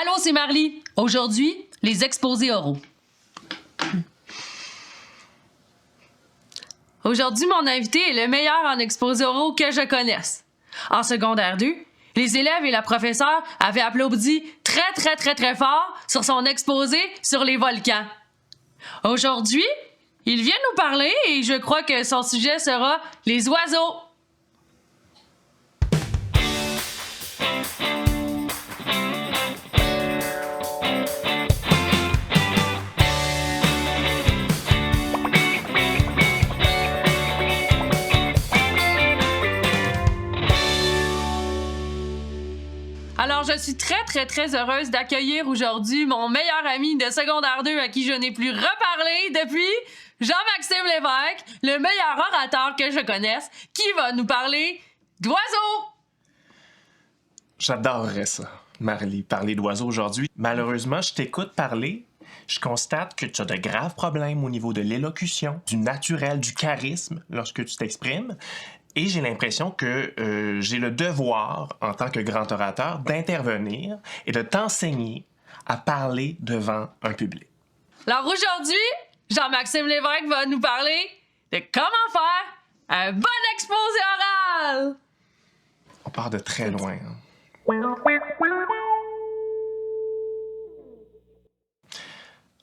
Allô, c'est Marly. Aujourd'hui, les exposés oraux. Aujourd'hui, mon invité est le meilleur en exposés oraux que je connaisse. En secondaire 2, les élèves et la professeure avaient applaudi très fort sur son exposé sur les volcans. Aujourd'hui, il vient nous parler et je crois que son sujet sera les oiseaux. Alors, je suis très heureuse d'accueillir aujourd'hui mon meilleur ami de secondaire 2 à qui je n'ai plus reparlé depuis, Jean-Maxime Lévesque, le meilleur orateur que je connaisse, qui va nous parler d'oiseaux. J'adorerais ça, Marly, parler d'oiseaux aujourd'hui. Malheureusement, je t'écoute parler. Je constate que tu as de graves problèmes au niveau de l'élocution, du naturel, du charisme lorsque tu t'exprimes. Et j'ai l'impression que j'ai le devoir, en tant que grand orateur, d'intervenir et de t'enseigner à parler devant un public. Alors aujourd'hui, Jean-Maxime Lévesque va nous parler de comment faire un bon exposé oral. On part de très loin. Hein?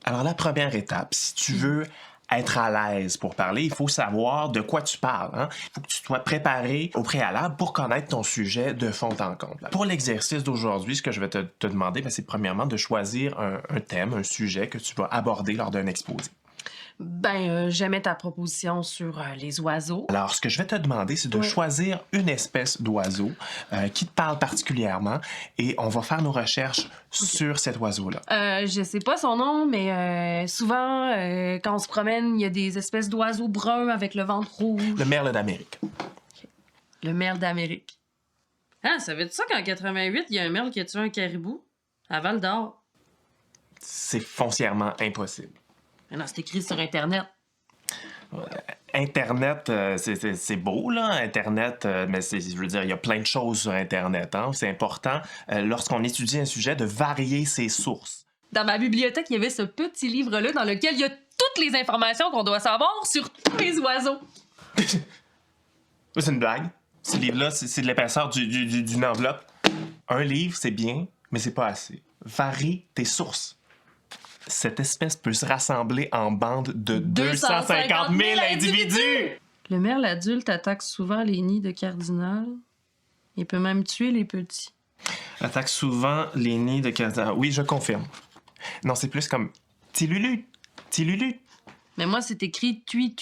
Alors, la première étape, si tu veux être à l'aise pour parler, il faut savoir de quoi tu parles. Hein? Il faut que tu sois préparé au préalable pour connaître ton sujet de fond en comble. Pour l'exercice d'aujourd'hui, ce que je vais te demander, c'est premièrement de choisir un thème, un sujet que tu vas aborder lors d'un exposé. J'aimais ta proposition sur les oiseaux. Alors, ce que je vais te demander, c'est de choisir une espèce d'oiseau qui te parle particulièrement et on va faire nos recherches sur cet oiseau-là. Je sais pas son nom, mais souvent, quand on se promène, il y a des espèces d'oiseaux bruns avec le ventre rouge. Le merle d'Amérique. Le merle d'Amérique. Ah, ça veut dire ça qu'en 88, il y a un merle qui a tué un caribou à Val-d'Or? C'est foncièrement impossible. Mais non, c'est écrit sur Internet. Internet, c'est beau, là, Internet, mais je veux dire, il y a plein de choses sur Internet. Hein? C'est important, lorsqu'on étudie un sujet, de varier ses sources. Dans ma bibliothèque, il y avait ce petit livre-là dans lequel il y a toutes les informations qu'on doit savoir sur tous les oiseaux. C'est une blague. Ce livre-là, c'est de l'épaisseur d'une enveloppe. Un livre, c'est bien, mais c'est pas assez. Varie tes sources. Cette espèce peut se rassembler en bande de 250 000 individus! Le merle adulte attaque souvent les nids de cardinal. Il peut même tuer les petits. Attaque souvent les nids de cardinal. Oui, je confirme. Non, c'est plus comme Tilulu. Tilulu. Mais moi, c'est écrit tui.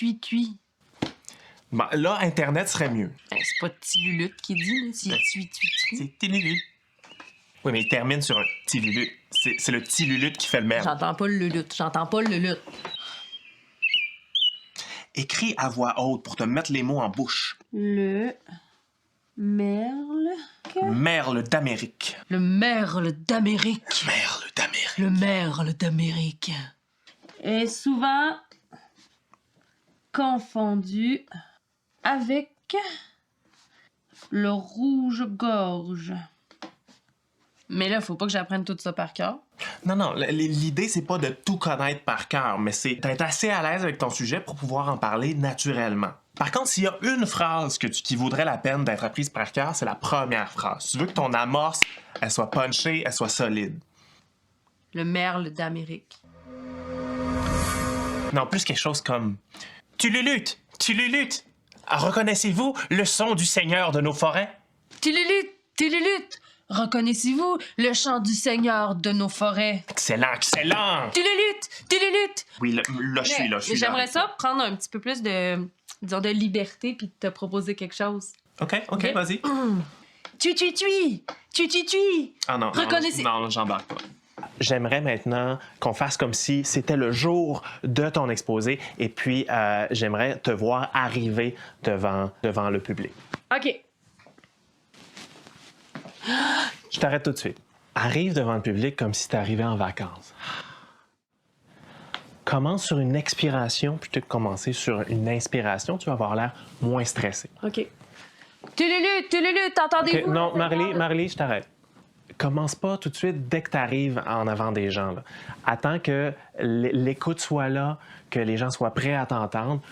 Bon, là, Internet serait mieux. C'est pas Tilulute qui dit, là. C'est tui. C'est Tilulu. Oui, mais il termine sur un Tilulu. C'est le Tilulute qui fait le merle. J'entends pas le lutte. Écris à voix haute pour te mettre les mots en bouche. Le merle. Merle d'Amérique. Le merle d'Amérique. Merle d'Amérique. Le merle d'Amérique. Est souvent confondu avec le rouge-gorge. Mais là, faut pas que j'apprenne tout ça par cœur. Non, l'idée, c'est pas de tout connaître par cœur, mais c'est d'être assez à l'aise avec ton sujet pour pouvoir en parler naturellement. Par contre, s'il y a une phrase qui vaudrait la peine d'être apprise par cœur, c'est la première phrase. Tu veux que ton amorce, elle soit punchée, elle soit solide. Le merle d'Amérique. Non, plus quelque chose comme Tululute! Reconnaissez-vous le son du seigneur de nos forêts? Tululute! Reconnaissez-vous le chant du seigneur de nos forêts? Excellent! Tululute! Oui, là, je suis là. J'aimerais ça prendre un petit peu plus de liberté puis de te proposer quelque chose. OK, vas-y. Tui! Ah non, Reconnaissez... non, j'embarque pas. J'aimerais maintenant qu'on fasse comme si c'était le jour de ton exposé et puis j'aimerais te voir arriver devant le public. OK. Je t'arrête tout de suite. Arrive devant le public comme si t'arrivais en vacances. Commence sur une expiration plutôt que commencer sur une inspiration. Tu vas avoir l'air moins stressé. OK. Tululute, t'entendez-vous? Okay. Non, Marly, je t'arrête. commence pas tout de suite dès que tu arrives en avant des gens. Là. Attends que l'écoute soit là, que les gens soient prêts à t'entendre.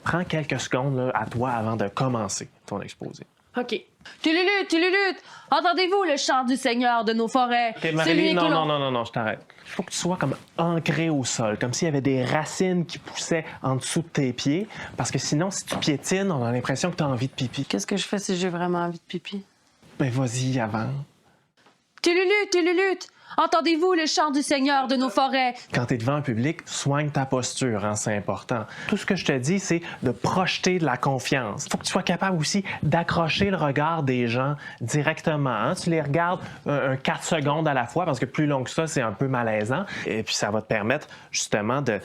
Prends quelques secondes là, à toi avant de commencer ton exposé. OK. Tululute, tululute! Entendez-vous le chant du Seigneur de nos forêts? OK, Marie-Lie, non, je t'arrête. Il faut que tu sois comme ancré au sol, comme s'il y avait des racines qui poussaient en dessous de tes pieds, parce que sinon, si tu piétines, on a l'impression que tu as envie de pipi. Qu'est-ce que je fais si j'ai vraiment envie de pipi? Ben vas-y, avant. Tululute, tululute! Entendez-vous le chant du Seigneur de nos forêts? Quand tu es devant un public, soigne ta posture, hein, c'est important. Tout ce que je te dis, c'est de projeter de la confiance. Il faut que tu sois capable aussi d'accrocher le regard des gens directement. Hein. Tu les regardes un 4 secondes à la fois, parce que plus long que ça, c'est un peu malaisant. Et puis ça va te permettre justement de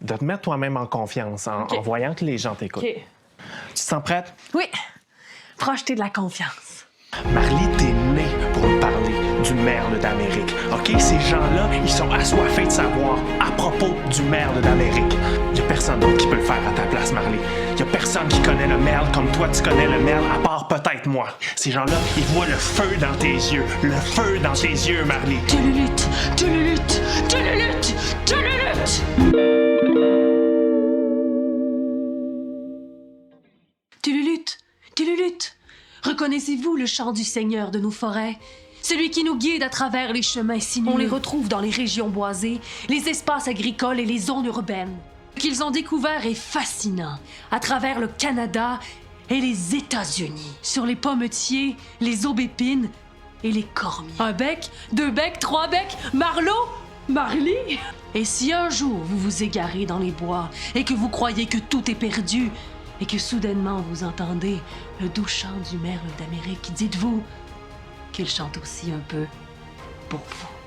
te mettre toi-même en confiance, en voyant que les gens t'écoutent. OK. Tu te sens prête? Oui. Projeter de la confiance. Marlie, t'es née pour me parler du merle d'Amérique. OK? Ces gens-là, ils sont assoiffés de savoir à propos du merle d'Amérique. Il y a personne d'autre qui peut le faire à ta place, Marlie. Il y a personne qui connaît le merle comme toi, tu connais le merle, à part peut-être moi. Ces gens-là, ils voient le feu dans tes yeux. Le feu dans tes yeux, Marlie. Tululute, tululute, tululute, tululute! Tululute, tululute! Reconnaissez-vous le chant du Seigneur de nos forêts? Celui qui nous guide à travers les chemins sinueux. On les retrouve dans les régions boisées, les espaces agricoles et les zones urbaines. Ce qu'ils ont découvert est fascinant, à travers le Canada et les États-Unis. Sur les pommetiers, les aubépines et les cormiers. Un bec, 2 becs, 3 becs, Marlot, Marlie. Et si un jour vous vous égarez dans les bois et que vous croyez que tout est perdu, et que soudainement vous entendez le doux chant du merle d'Amérique, dites-vous qu'il chante aussi un peu pour vous.